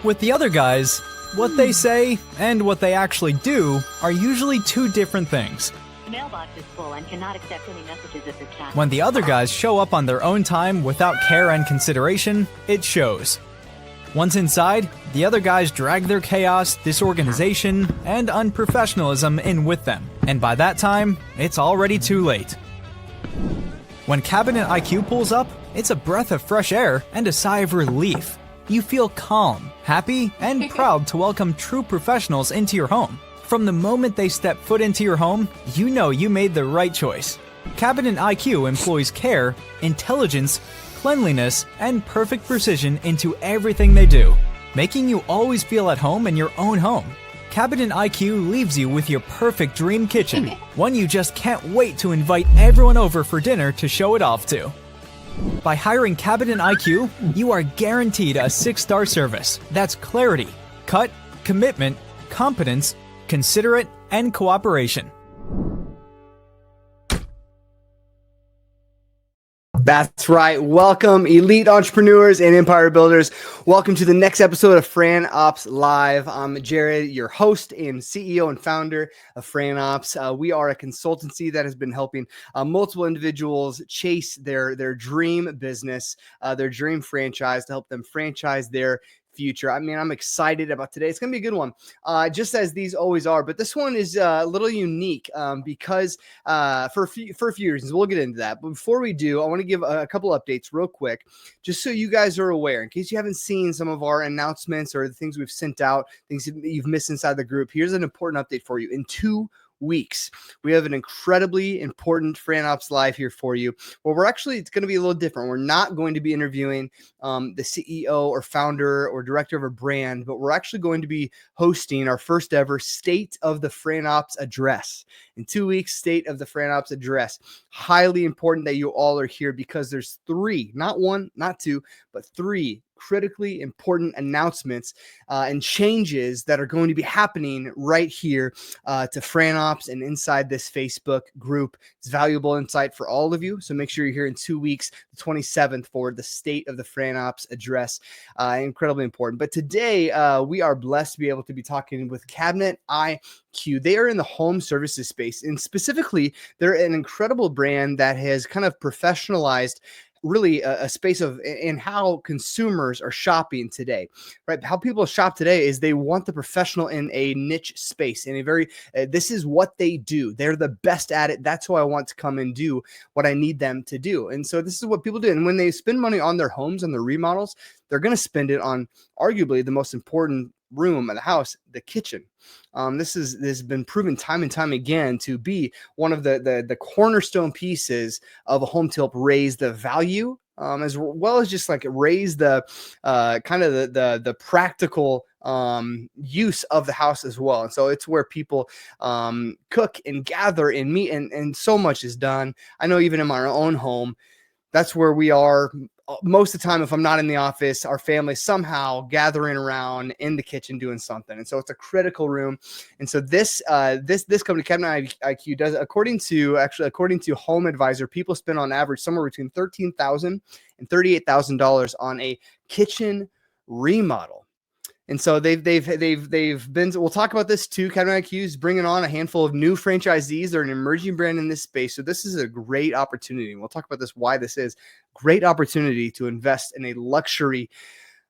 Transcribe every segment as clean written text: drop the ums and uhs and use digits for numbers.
With the other guys, what they say and what they actually do are usually two different things. The mailbox is full and cannot accept any messages at this time. When the other guys show up on their own time without care and consideration, it shows. Once inside, the other guys drag their chaos, disorganization, and unprofessionalism in with them. And by that time, it's already too late. When Cabinet IQ pulls up, it's a breath of fresh air and a sigh of relief. You feel calm, happy, and proud to welcome true professionals into your home. From the moment they step foot into your home, you know you made the right choice. Cabinet IQ employs care, intelligence, cleanliness, and perfect precision into everything they do, making you always feel at home in your own home. Cabinet IQ leaves you with your perfect dream kitchen, one you just can't wait to invite everyone over for dinner to show it off to. By hiring Cabinet IQ, you are guaranteed a 6-star service. That's clarity, cut, commitment, competence, considerate, and cooperation. That's right. Welcome, elite entrepreneurs and empire builders. Welcome to the next episode of Fran Opps Live. I'm Jared, your host and CEO and founder of Fran Opps. We are a consultancy that has been helping multiple individuals chase their dream business, their dream franchise, to help them franchise their future. I mean, I'm excited about today. It's going to be a good one, just as these always are. But this one is a little unique because for a few reasons. We'll get into that. But before we do, I want to give a couple updates real quick, just so you guys are aware, in case you haven't seen some of our announcements or the things we've sent out, things that you've missed inside the group. Here's an important update for you. In 2 weeks, we have an incredibly important Fran Opps Live here for you. Well, it's going to be a little different. We're not going to be interviewing the CEO or founder or director of a brand, but we're actually going to be hosting our first ever State of the Fran Opps Address. In 2 weeks, State of the Fran Opps Address. Highly important that you all are here because there's 3, not 1, not 2, but 3 critically important announcements and changes that are going to be happening right here to Fran Opps and inside this Facebook group. It's valuable insight for all of you. So make sure you're here in 2 weeks, the 27th, for the State of the Fran Opps Address. Incredibly important. But today we are blessed to be able to be talking with Cabinet IQ. They are in the home services space, and specifically, they're an incredible brand that has kind of professionalized really a space of in how consumers are shopping today, right? How people shop today is they want the professional in a niche space, in a very, this is what they do. They're the best at it. That's who I want to come and do what I need them to do. And so this is what people do. And when they spend money on their homes and their remodels, they're going to spend it on arguably the most important room of the house, the kitchen. This has been proven time and time again to be one of the cornerstone pieces of a home to help raise the value, as well as just like raise the kind of the practical use of the house as well. And so it's where people cook and gather and meet, and so much is done. I know even in my own home, that's where we are most of the time. If I'm not in the office, our family somehow gathering around in the kitchen doing something. And so it's a critical room. And so this company, Cabinet IQ, does, according to Home Advisor, people spend on average somewhere between $13,000 and $38,000 on a kitchen remodel. And so they've been, we'll talk about this too. Cabinet IQ is bringing on a handful of new franchisees. They're an emerging brand in this space. So this is a great opportunity. We'll talk about this, why this is great opportunity to invest in a luxury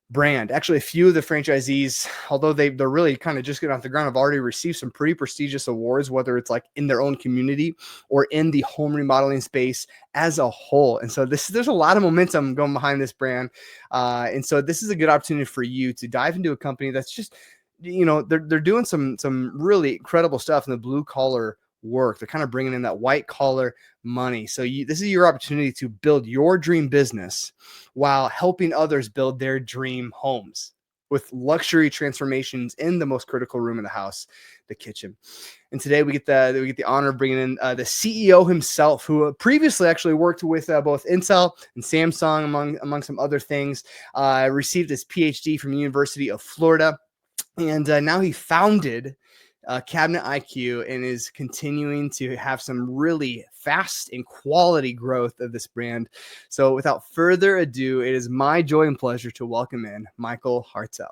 brand. Actually, a few of the franchisees, although they're really kind of just getting off the ground, have already received some pretty prestigious awards, whether it's like in their own community or in the home remodeling space as a whole. And so there's a lot of momentum going behind this brand. And so this is a good opportunity for you to dive into a company that's just, they're doing some really incredible stuff in the blue collar work. They're kind of bringing in that white collar money. So this is your opportunity to build your dream business while helping others build their dream homes with luxury transformations in the most critical room of the house, the kitchen. And today we get the honor of bringing in the CEO himself, who previously actually worked with both Intel and Samsung, among some other things. Received his PhD from the University of Florida, and now he founded Cabinet IQ and is continuing to have some really fast and quality growth of this brand. So without further ado, it is my joy and pleasure to welcome in Michael Hartel.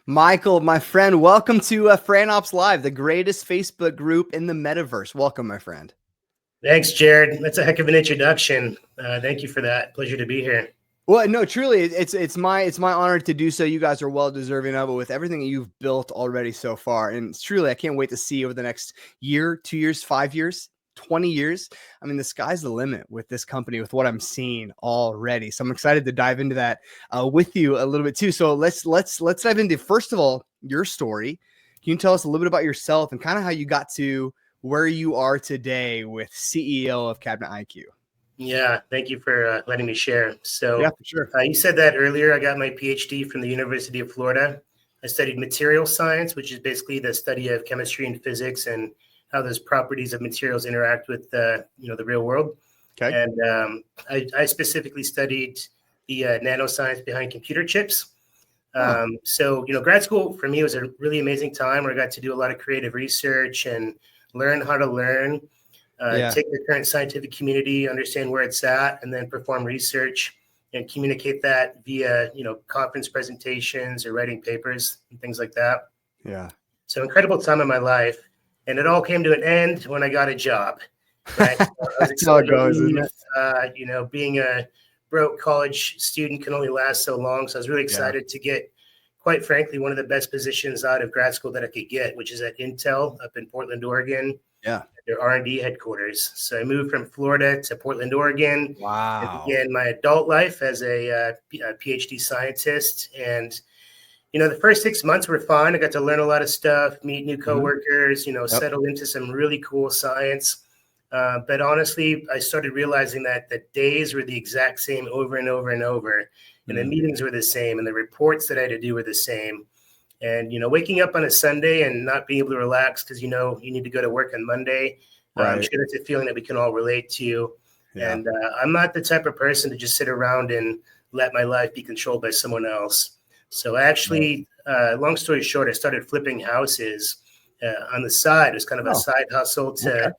Michael, my friend, welcome to Fran Opps Live, the greatest Facebook group in the metaverse. Welcome, my friend. Thanks, Jared. That's a heck of an introduction. Thank you for that. Pleasure to be here. Well, no, truly, it's my honor to do so. You guys are well deserving of it with everything that you've built already so far, and truly, I can't wait to see over the next year, 2 years, 5 years, 20 years. I mean, the sky's the limit with this company, with what I'm seeing already. So I'm excited to dive into that with you a little bit too. So let's dive into, first of all, your story. Can you tell us a little bit about yourself and kind of how you got to where you are today with CEO of Cabinet IQ? Yeah, thank you for letting me share. So yeah, for sure. You said that earlier. I got my PhD from the University of Florida. I studied material science, which is basically the study of chemistry and physics and how those properties of materials interact with the real world. Okay. And I specifically studied the nanoscience behind computer chips. So grad school for me was a really amazing time where I got to do a lot of creative research and learn how to learn, take the current scientific community, understand where it's at, and then perform research and communicate that via, conference presentations or writing papers and things like that. Yeah. So incredible time in my life. And it all came to an end when I got a job. Right? That's how it goes, isn't it? Being a broke college student can only last so long. So I was really excited to get, quite frankly, one of the best positions out of grad school that I could get, which is at Intel up in Portland, Oregon. Yeah. Their R&D headquarters. So I moved from Florida to Portland, Oregon. Wow. And began my adult life as a PhD scientist. And the first 6 months were fun. I got to learn a lot of stuff, meet new coworkers, settle into some really cool science. But honestly, I started realizing that the days were the exact same over and over and over. And the meetings were the same. And the reports that I had to do were the same. And, waking up on a Sunday and not being able to relax because, you need to go to work on Monday. I'm sure that's a feeling that we can all relate to. Yeah. And I'm not the type of person to just sit around and let my life be controlled by someone else. So actually, long story short, I started flipping houses on the side. It was kind of a side hustle to,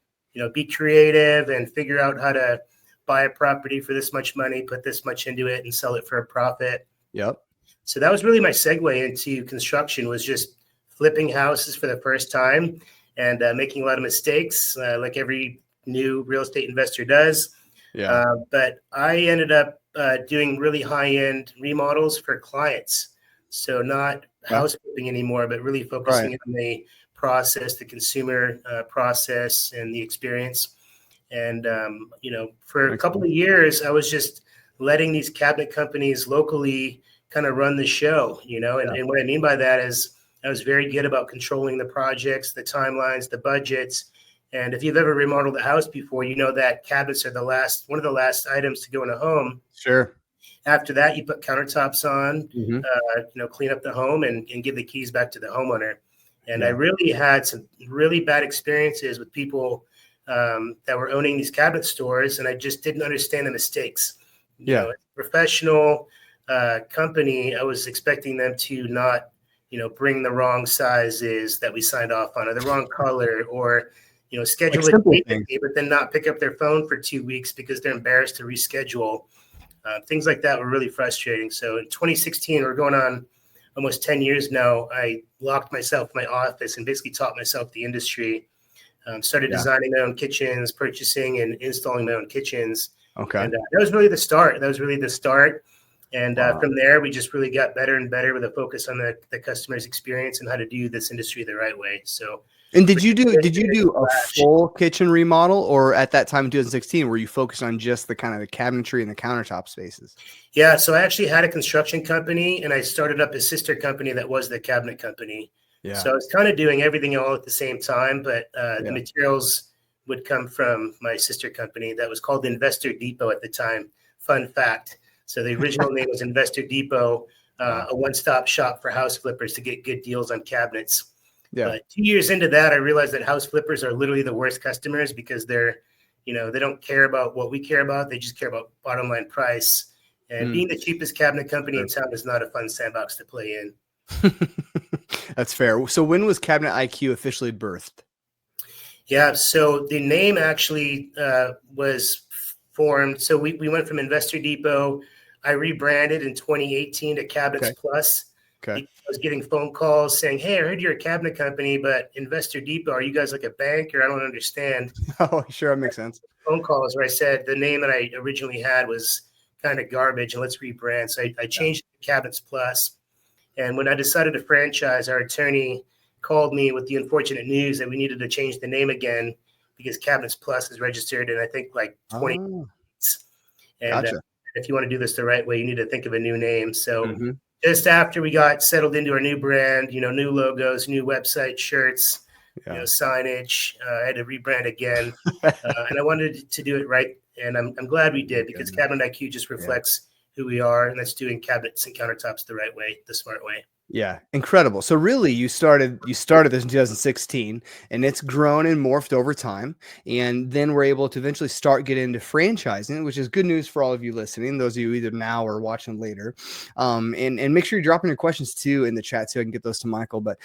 be creative and figure out how to buy a property for this much money, put this much into it and sell it for a profit. Yep. So that was really my segue into construction, was just flipping houses for the first time and making a lot of mistakes like every new real estate investor does. Yeah. But I ended up doing really high-end remodels for clients. So not house flipping anymore, but really focusing on the process, the consumer process and the experience. And, for a couple of years, I was just letting these cabinet companies locally kind of run the show, and what I mean by that is I was very good about controlling the projects, the timelines, the budgets. And if you've ever remodeled a house before, you know that cabinets are one of the last items to go in a home. Sure. After that, you put countertops on, clean up the home and give the keys back to the homeowner. And I really had some really bad experiences with people that were owning these cabinet stores, and I just didn't understand the mistakes. As a professional company, I was expecting them to not, bring the wrong sizes that we signed off on, or the wrong color, or schedule it, but then not pick up their phone for 2 weeks because they're embarrassed to reschedule. Things like that were really frustrating. So in 2016, we're going on almost 10 years now. I locked myself in my office and basically taught myself the industry. Started designing my own kitchens, purchasing and installing my own kitchens. Okay. And that was really the start. And from there, we just really got better and better with a focus on the customer's experience and how to do this industry the right way. So And did you do a full kitchen remodel, or at that time in 2016, were you focused on just the kind of the cabinetry and the countertop spaces? Yeah, so I actually had a construction company, and I started up a sister company that was the cabinet company. Yeah. So I was kind of doing everything all at the same time, but the materials would come from my sister company that was called Investor Depot at the time. Fun fact. So the original name was Investor Depot, a one-stop shop for house flippers to get good deals on cabinets. Yeah. But 2 years into that, I realized that house flippers are literally the worst customers because they're, they don't care about what we care about. They just care about bottom line price. And being the cheapest cabinet company in town is not a fun sandbox to play in. That's fair. So when was Cabinet IQ officially birthed? Yeah, so the name actually was formed. So we went from Investor Depot. I rebranded in 2018 to Cabinets Plus. Okay. I was getting phone calls saying, "Hey, I heard you're a cabinet company, but Investor Depot, are you guys like a bank, or I don't understand?" Oh, sure, that makes sense. Phone calls where I said the name that I originally had was kind of garbage, and let's rebrand. So I changed it to Cabinets Plus. And when I decided to franchise, our attorney called me with the unfortunate news that we needed to change the name again because Cabinets Plus is registered in, I think, like 20 states. And Gotcha. if you want to do this the right way, you need to think of a new name. So just after we got settled into our new brand, new logos, new website, shirts, signage, I had to rebrand again. And I wanted to do it right. And I'm glad we did, because Cabinet IQ just reflects who we are, and that's doing cabinets and countertops the right way, the smart way. Yeah, incredible. So really, you started this in 2016, and it's grown and morphed over time. And then we're able to eventually start getting into franchising, which is good news for all of you listening, those of you either now or watching later. And make sure you're dropping your questions too in the chat so I can get those to Michael. But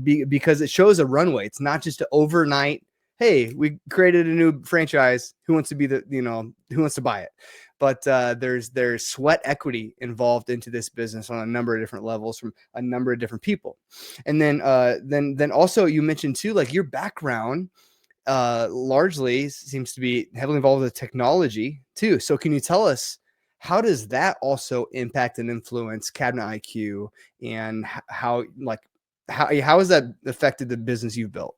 because it shows a runway, it's not just an overnight, hey, we created a new franchise. Who wants to be who wants to buy it? But there's sweat equity involved into this business on a number of different levels from a number of different people. And then also you mentioned too, like your background largely seems to be heavily involved with technology too. So can you tell us, how does that also impact and influence Cabinet IQ, and how has that affected the business you've built?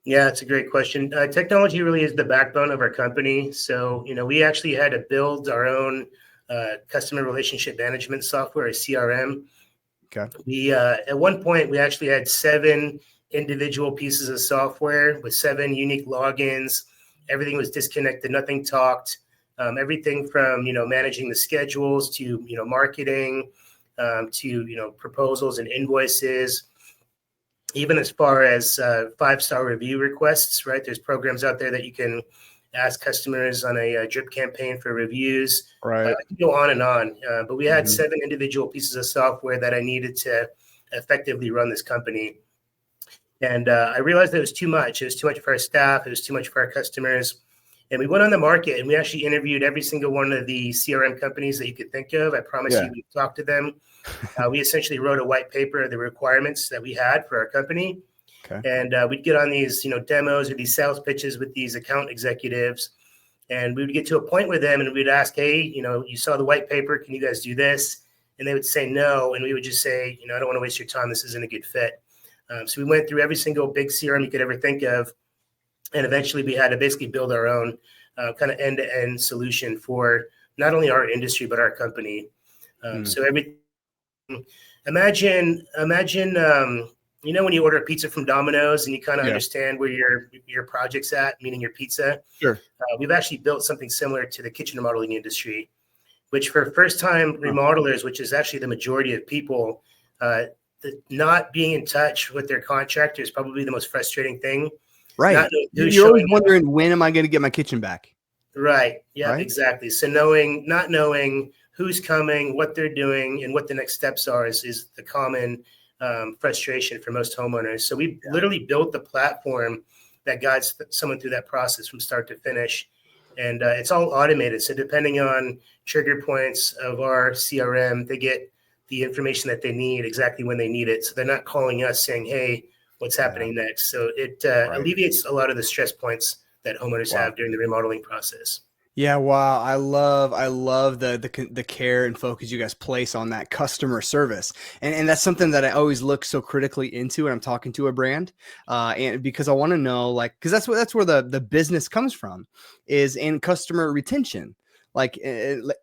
Yeah, it's a great question. Technology really is the backbone of our company. So, we actually had to build our own customer relationship management software, a CRM. Okay. We at one point, we actually had 7 individual pieces of software with 7 unique logins. Everything was disconnected. Nothing talked. Everything from, managing the schedules to, marketing, to, proposals and invoices. Even as far as 5-star review requests, right? There's programs out there that you can ask customers on a drip campaign for reviews. Right. I can go on and on. But we had 7 individual pieces of software that I needed to effectively run this company. And I realized that it was too much. It was too much for our staff. It was too much for our customers. And we went on the market, and we actually interviewed every single one of the CRM companies that you could think of. I promise you, we talked to them. We essentially wrote a white paper of the requirements that we had for our company. Okay. And we'd get on these, demos or these sales pitches with these account executives. And we would get to a point with them, and we'd ask, hey, you saw the white paper. Can you guys do this? And they would say no. And we would just say, I don't want to waste your time. This isn't a good fit. So we went through every single big CRM you could ever think of. And eventually we had to basically build our own kind of end-to-end solution for not only our industry, but our company. So imagine, when you order a pizza from Domino's and you kind of understand where your project's at, meaning your pizza. Sure. We've actually built something similar to the kitchen remodeling industry, which for first-time remodelers, which is actually the majority of people, not being in touch with their contractor is probably the most frustrating thing. Right. You're always wondering, when am I going to get my kitchen back? Right. Yeah, exactly. So not knowing who's coming, what they're doing, and what the next steps are is the common frustration for most homeowners. So we literally built the platform that guides someone through that process from start to finish. And it's all automated. So depending on trigger points of our CRM, they get the information that they need exactly when they need it. So they're not calling us saying, hey, what's happening next? So it alleviates a lot of the stress points that homeowners have during the remodeling process. Yeah, wow. I love the care and focus you guys place on that customer service. And that's something that I always look so critically into when I'm talking to a brand. And because I want to know, like, because that's where the business comes from, is in customer retention, like,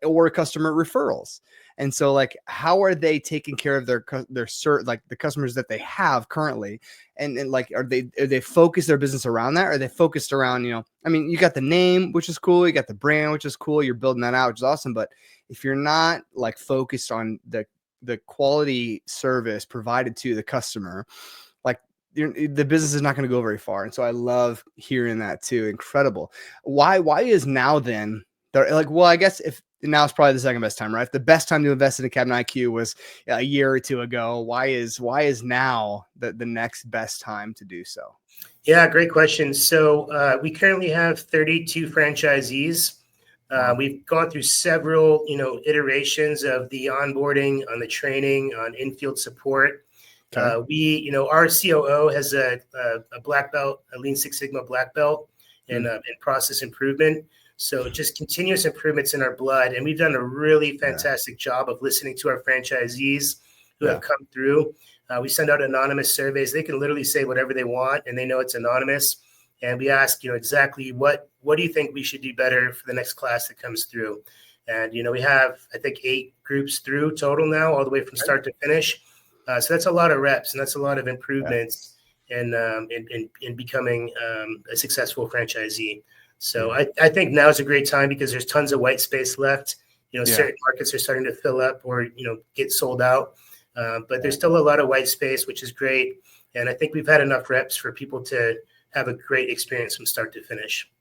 or customer referrals. And so, like, how are they taking care of like the customers that they have currently? And like, are they focused their business around that? Or are they focused around, I mean, you got the name, which is cool. You got the brand, which is cool. You're building that out, which is awesome. But if you're not like focused on the quality service provided to the customer, like, the business is not going to go very far. And so I love hearing that too. Incredible. Why is now then? They're like, well, I guess if now is probably the second best time, right? If the best time to invest in a Cabinet IQ was a year or two ago, why is now the next best time to do so? Yeah, great question. So we currently have 32 franchisees. We've gone through several, iterations of the onboarding, on the training, on in-field support. Okay. Our COO has a black belt, a Lean Six Sigma black belt in process improvement. So just continuous improvements in our blood. And we've done a really fantastic job of listening to our franchisees who have come through. We send out anonymous surveys. They can literally say whatever they want, and they know it's anonymous. And we ask, exactly what do you think we should do better for the next class that comes through? And, we have, I think, 8 groups through total now, all the way from start to finish. So that's a lot of reps, and that's a lot of improvements in becoming a successful franchisee. So I think now is a great time because there's tons of white space left. Certain markets are starting to fill up or, get sold out. But there's still a lot of white space, which is great. And I think we've had enough reps for people to have a great experience from start to finish.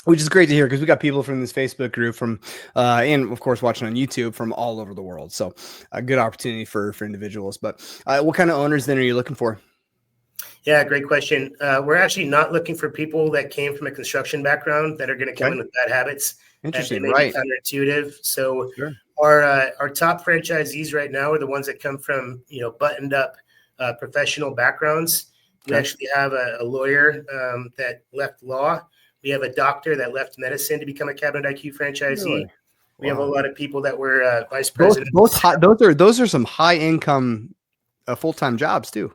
Which is great to hear, because we got people from this Facebook group from, and of course watching on YouTube from all over the world. So a good opportunity for individuals. But what kind of owners then are you looking for? Yeah, great question. We're actually not looking for people that came from a construction background that are going to come in with bad habits. Interesting, May right? be counterintuitive. So Sure. our top franchisees right now are the ones that come from buttoned up professional backgrounds. We actually have a lawyer that left law. We have a doctor that left medicine to become a Cabinet IQ franchisee. Really? We have a lot of people that were vice Both president. those are some high income full-time jobs too.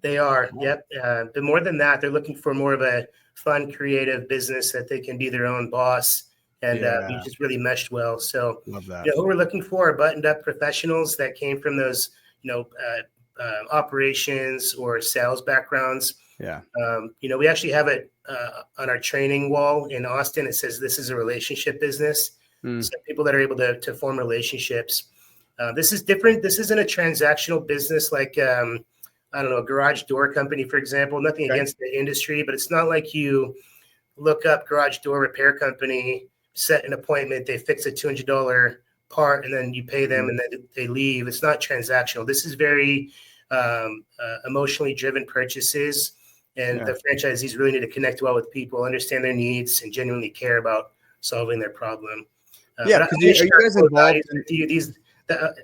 They are. Yep. But more than that, they're looking for more of a fun, creative business that they can be their own boss. And we just really meshed well. So, Love that. who we're looking for are buttoned up professionals that came from those, operations or sales backgrounds. Yeah. We actually have it on our training wall in Austin. It says this is a relationship business. So people that are able to form relationships. This is different. This isn't a transactional business like, I don't know, a garage door company, for example. Nothing against the industry, but it's not like you look up garage door repair company, set an appointment, they fix a $200 part, and then you pay them and then they leave. It's not transactional. This is very emotionally driven purchases. And the franchisees really need to connect well with people, understand their needs, and genuinely care about solving their problem. Because are you guys involved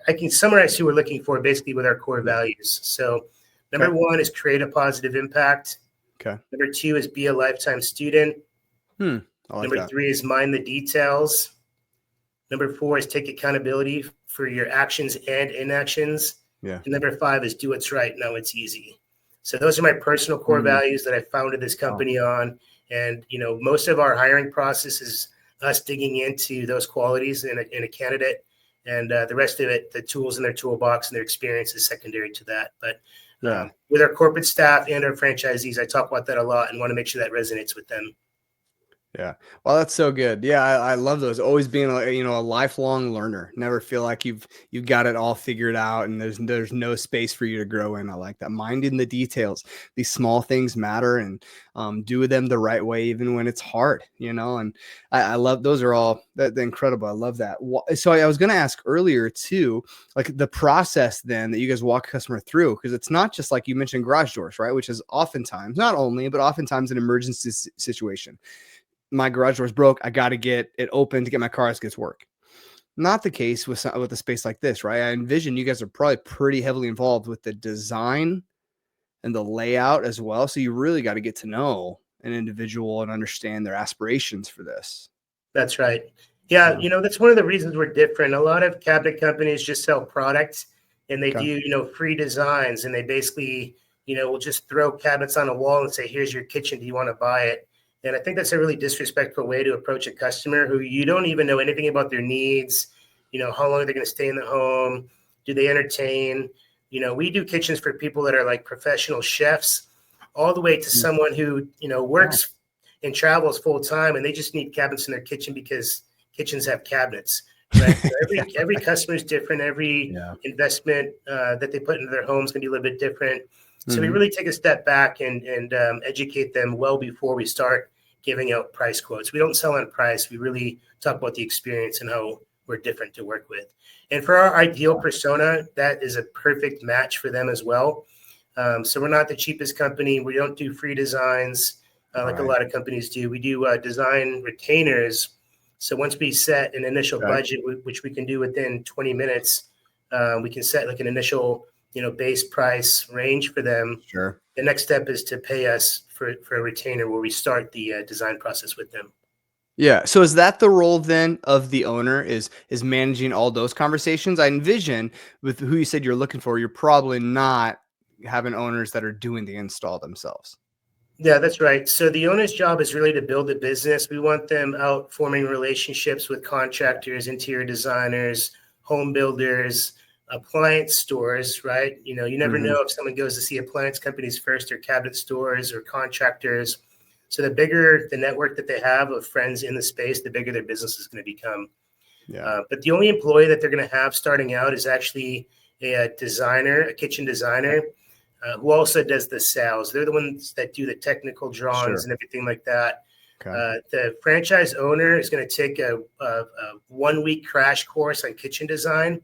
I can summarize who we're looking for basically with our core values. So number 1 is create a positive impact. Okay. Number 2 is be a lifetime student. Number 3 is mind the details. Number 4 is take accountability for your actions and inactions. Yeah. And number 5 is do what's right. Now it's easy. So those are my personal core values that I founded this company on. And, most of our hiring process is us digging into those qualities in a candidate. And the rest of it, the tools in their toolbox and their experience is secondary to that. But with our corporate staff and our franchisees, I talk about that a lot and want to make sure that resonates with them. Yeah. Well, that's so good. Yeah. I love those. Always being a lifelong learner. Never feel like you've got it all figured out and there's no space for you to grow in. I like that. Minding the details. These small things matter, and do them the right way, even when it's hard, and I love, those are all the incredible. I love that. So I was going to ask earlier too, like the process then that you guys walk a customer through, because it's not just like you mentioned garage doors, right? Which is oftentimes, not only, but oftentimes an emergency situation. My garage door is broke. I got to get it open to get my car to get to work. Not the case with a space like this, right? I envision you guys are probably pretty heavily involved with the design and the layout as well. So you really got to get to know an individual and understand their aspirations for this. That's right. Yeah, that's one of the reasons we're different. A lot of cabinet companies just sell products and they do, free designs, and they basically, will just throw cabinets on a wall and say, here's your kitchen. Do you want to buy it? And I think that's a really disrespectful way to approach a customer who you don't even know anything about their needs. How long are they going to stay in the home? Do they entertain? We do kitchens for people that are like professional chefs, all the way to someone who, works and travels full time, and they just need cabinets in their kitchen because kitchens have cabinets, right? So every customer is different. Every investment that they put into their homes can be a little bit different. So we really take a step back and educate them well before we start giving out price quotes. We don't sell on price. We really talk about the experience and how we're different to work with. And for our ideal persona, that is a perfect match for them as well. So we're not the cheapest company. We don't do free designs like a lot of companies do. We do design retainers. So once we set an initial budget, which we can do within 20 minutes, we can set like an initial, base price range for them. Sure. The next step is to pay us for a retainer where we start the design process with them. Yeah. So is that the role then of the owner is managing all those conversations? I envision with who you said you're looking for, you're probably not having owners that are doing the install themselves. Yeah, that's right. So the owner's job is really to build a business. We want them out forming relationships with contractors, interior designers, home builders, appliance stores, right? You never know if someone goes to see appliance companies first, or cabinet stores or contractors. So the bigger the network that they have of friends in the space, the bigger their business is going to become. Yeah. But the only employee that they're going to have starting out is actually a designer, a kitchen designer, who also does the sales. They're the ones that do the technical drawings and everything like that. Okay. The franchise owner is going to take a 1-week crash course on kitchen design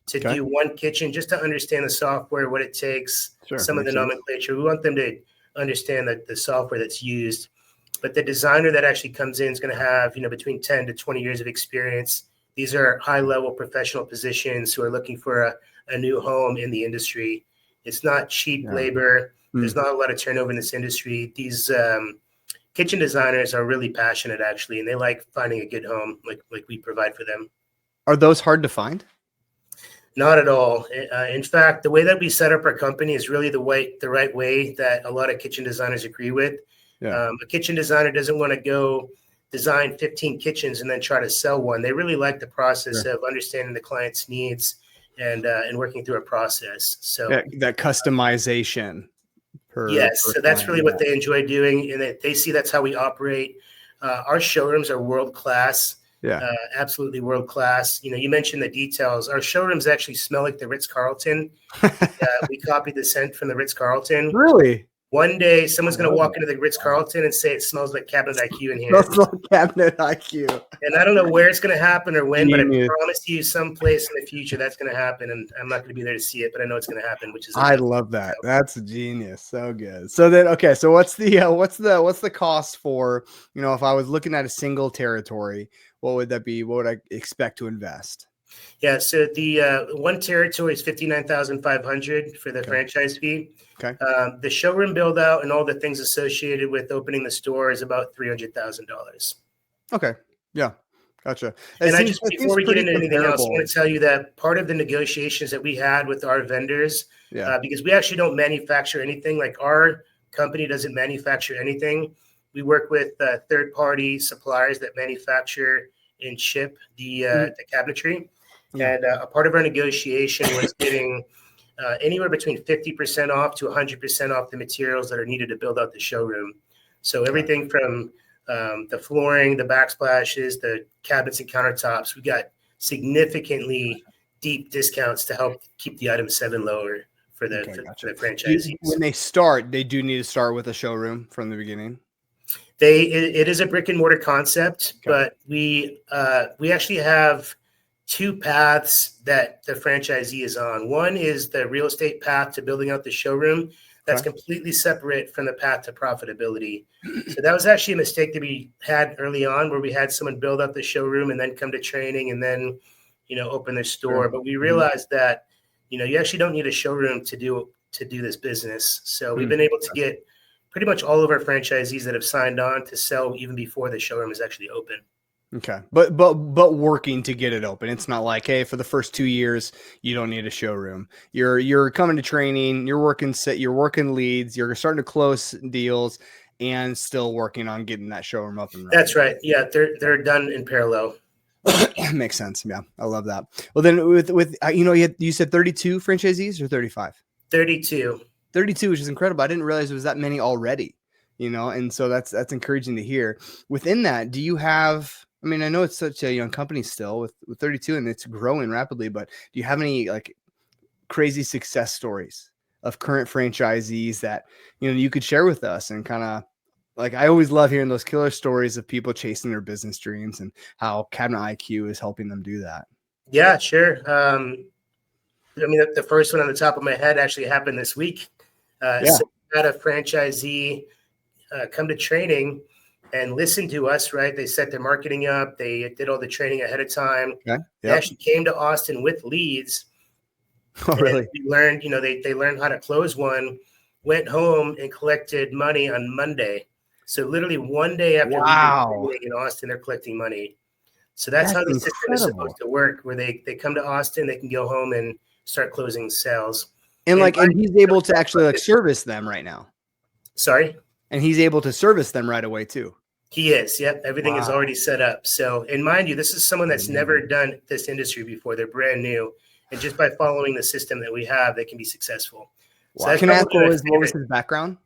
to do one kitchen, just to understand the software, what it takes, some of the nomenclature. We want them to understand the software that's used. But the designer that actually comes in is going to have, between 10 to 20 years of experience. These are high-level professional positions who are looking for a new home in the industry. It's not cheap labor. There's not a lot of turnover in this industry. These kitchen designers are really passionate, actually, and they like finding a good home like we provide for them. Are those hard to find? Not at all. In fact, the way that we set up our company is really the right way that a lot of kitchen designers agree with. Yeah. A kitchen designer doesn't want to go design 15 kitchens and then try to sell one. They really like the process of understanding the client's needs and working through a process. So that customization. So that's really what they enjoy doing, and they see that's how we operate. Our showrooms are world class. Yeah, absolutely world class. You mentioned the details. Our showrooms actually smell like the Ritz-Carlton. We copied the scent from the Ritz-Carlton. Really? One day, someone's going to walk into the Ritz-Carlton and say it smells like Cabinet IQ in here. Smells like Cabinet IQ. And I don't know where it's going to happen or when, but I promise you someplace in the future that's going to happen. And I'm not going to be there to see it, but I know it's going to happen, which is I love that. That's genius. So good. So then, okay. So what's the cost for, if I was looking at a single territory, what would that be? What would I expect to invest? Yeah, so the one territory is $59,500 for the franchise fee. Okay. The showroom build out and all the things associated with opening the store is about $300,000. Okay. Yeah. Gotcha. And before we get into anything else, I want to tell you that part of the negotiations that we had with our vendors, because we actually don't manufacture anything, like our company doesn't manufacture anything. We work with third-party suppliers that manufacture and ship the cabinetry. And a part of our negotiation was getting anywhere between 50% off to 100% off the materials that are needed to build out the showroom. So everything from the flooring, the backsplashes, the cabinets and countertops, we got significantly deep discounts to help keep the item 7 lower for the franchisees. When they start, they do need to start with a showroom from the beginning. It is a brick and mortar concept, but we actually have 2 paths that the franchisee is on. One is the real estate path to building out the showroom. That's completely separate from the path to profitability. So that was actually a mistake that we had early on, where we had someone build out the showroom and then come to training and then, open their store. But we realized that, you actually don't need a showroom to do this business. So we've been able to get pretty much all of our franchisees that have signed on to sell even before the showroom is actually open. Okay. But working to get it open. It's not like, hey, for the first 2 years, you don't need a showroom. You're coming to training, you're working leads, you're starting to close deals and still working on getting that showroom up and running. That's right. Yeah, they're done in parallel. Makes sense. Yeah. I love that. Well, then with you said 32 franchisees or 35? 32. 32, which is incredible. I didn't realize there was that many already, and so that's encouraging to hear. Within that, do you have, I mean, I know it's such a young company still with 32 and it's growing rapidly, but do you have any like crazy success stories of current franchisees that, you could share with us and kind of like, I always love hearing those killer stories of people chasing their business dreams and how Cabinet IQ is helping them do that. Yeah, sure. I mean, the first one on the top of my head actually happened this week. So we had a franchisee come to training and listen to us, right? They set their marketing up. They did all the training ahead of time. Okay. Yep. They actually came to Austin with leads. Oh, really? We learned, they learned how to close one, went home and collected money on Monday. So literally one day after leaving in Austin, they're collecting money. So that's how the system is supposed to work, where they come to Austin, they can go home and start closing sales. And he's able to actually service them right now. Sorry? And he's able to service them right away too. He is. Yep. Everything is already set up. So, and mind you, this is someone that's never done this industry before. They're brand new. And just by following the system that we have, they can be successful. Wow. So can I ask what was his background?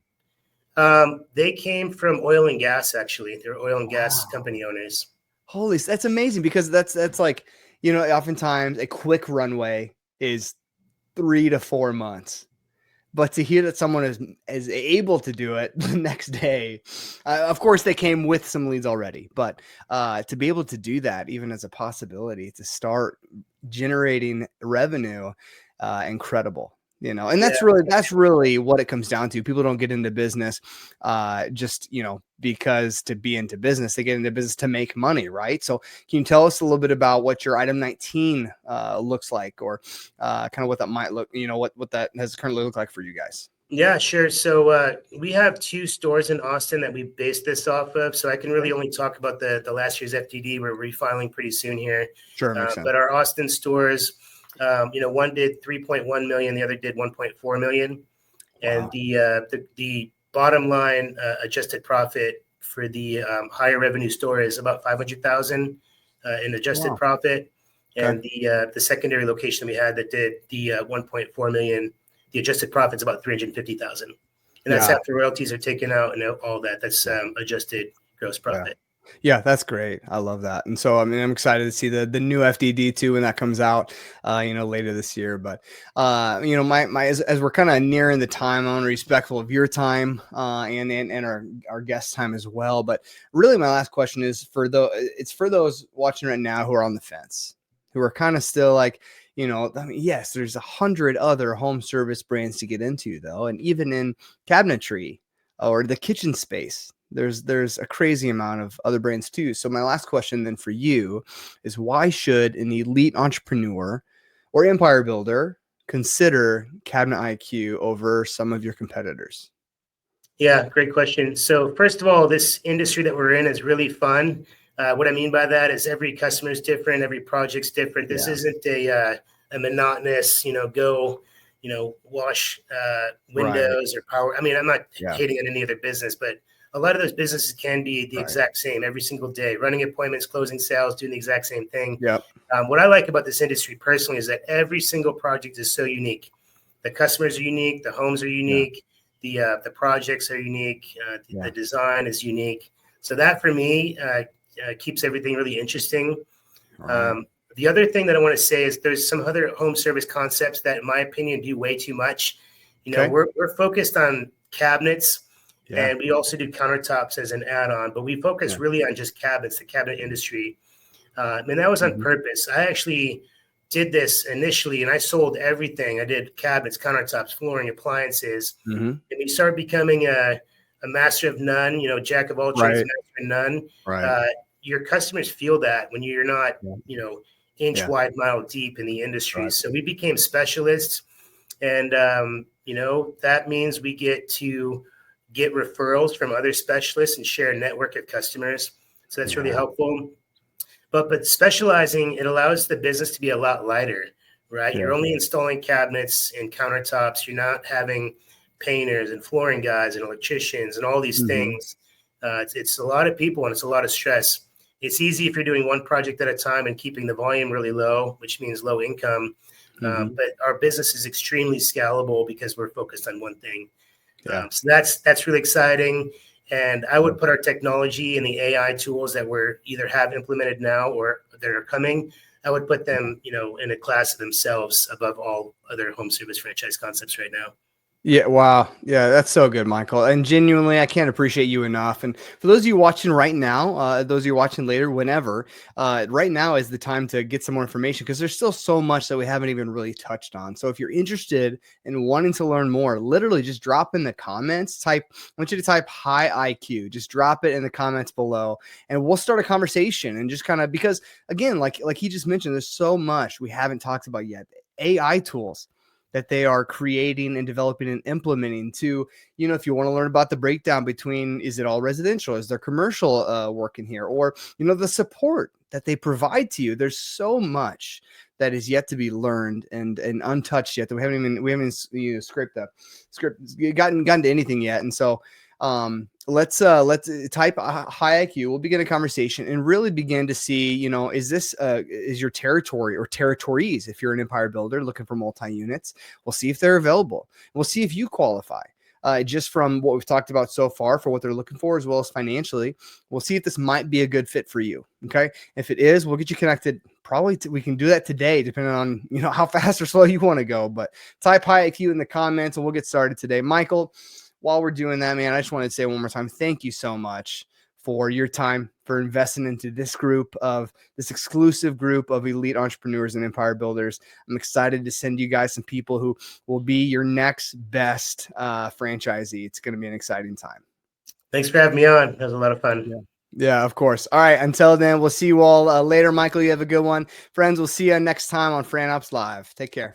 They came from oil and gas, actually. They're oil and gas company owners. Holy, that's amazing, because that's like, oftentimes a quick runway is 3 to 4 months. But to hear that someone is able to do it the next day, of course they came with some leads already, but to be able to do that, even as a possibility to start generating revenue, incredible. And that's really what it comes down to. People don't get into business just, because to be into business. They get into business to make money, right? So can you tell us a little bit about what your item 19 looks like, or kind of what that might look, what that has currently looked like for you guys? Yeah, sure. So we have 2 stores in Austin that we based this off of. So I can really only talk about the last year's FDD. We're refiling pretty soon here. Sure, makes sense. But our Austin stores, one did 3.1 million, the other did 1.4 million. And the bottom line adjusted profit for the higher revenue store is about 500,000 in adjusted profit. And the secondary location we had that did the 1.4 million, the adjusted profit is about 350,000. And that's after royalties are taken out and all that. That's adjusted gross profit. Yeah, that's great. I love that. And so, I mean, I'm excited to see the new FDD too, when that comes out, later this year. But, as we're kind of nearing the time, I want to be respectful of your time, and our guest time as well. But really my last question is for those watching right now who are on the fence, who are kind of still like, yes, there's 100 other home service brands to get into though. And even in cabinetry or the kitchen space, there's a crazy amount of other brands too. So my last question then for you is, why should an elite entrepreneur or empire builder consider Cabinet IQ over some of your competitors? Yeah, great question. So first of all, this industry that we're in is really fun. What I mean by that is every customer is different. Every project's different. This isn't a monotonous, go, wash windows or power. I mean, I'm not hating on any other business, but a lot of those businesses can be the exact same every single day, running appointments, closing sales, doing the exact same thing. What I like about this industry personally is that every single project is so unique. The customers are unique. The homes are unique. The projects are unique. The design is unique. So that for me keeps everything really interesting. The other thing that I want to say is there's some other home service concepts that, in my opinion, do way too much. We're focused on cabinets. And we also do countertops as an add-on, but we focus really on just cabinets, the cabinet industry. And that was on purpose. I actually did this initially, and I sold everything. I did cabinets, countertops, flooring, appliances. And we started becoming a master of none, jack of all trades, master of none. Your customers feel that when you're not, inch wide, mile deep in the industry. So we became specialists. And, that means we get to get referrals from other specialists and share a network of customers. So that's really helpful. But specializing, it allows the business to be a lot lighter, right? Yeah. You're only installing cabinets and countertops. You're not having painters and flooring guys and electricians and all these things. It's a lot of people and it's a lot of stress. It's easy if you're doing one project at a time and keeping the volume really low, which means low income. But our business is extremely scalable because we're focused on one thing. So that's really exciting. And I would put our technology and the AI tools that we're either have implemented now or that are coming, I would put them, in a class of themselves above all other home service franchise concepts right now. Yeah. Wow. Yeah. That's so good, Michael. And genuinely, I can't appreciate you enough. And for those of you watching right now, those of you watching later, whenever, right now is the time to get some more information because there's still so much that we haven't even really touched on. So if you're interested in wanting to learn more, literally just drop in the comments, I want you to type high IQ, just drop it in the comments below and we'll start a conversation and just kind of, because again, like he just mentioned, there's so much we haven't talked about yet. AI tools that they are creating and developing and implementing to, if you want to learn about the breakdown between, is it all residential? Is there commercial work in here? Or, the support that they provide to you. There's so much that is yet to be learned and untouched yet that we haven't gotten to anything yet. And so, let's type high IQ. We'll begin a conversation and really begin to see, is this is your territory or territories? If you're an empire builder looking for multi-units, we'll see if they're available. We'll see if you qualify. Just from what we've talked about so far for what they're looking for, as well as financially, we'll see if this might be a good fit for you. Okay. If it is, we'll get you connected. Probably we can do that today, depending on, how fast or slow you want to go, but type high IQ in the comments and we'll get started today. Michael, while we're doing that, man, I just wanted to say one more time, thank you so much for your time, for investing into this exclusive group of elite entrepreneurs and empire builders. I'm excited to send you guys some people who will be your next best franchisee. It's going to be an exciting time. Thanks for having me on. That was a lot of fun. Yeah, of course. All right. Until then, we'll see you all later. Michael, you have a good one. Friends, we'll see you next time on Fran Opps Live. Take care.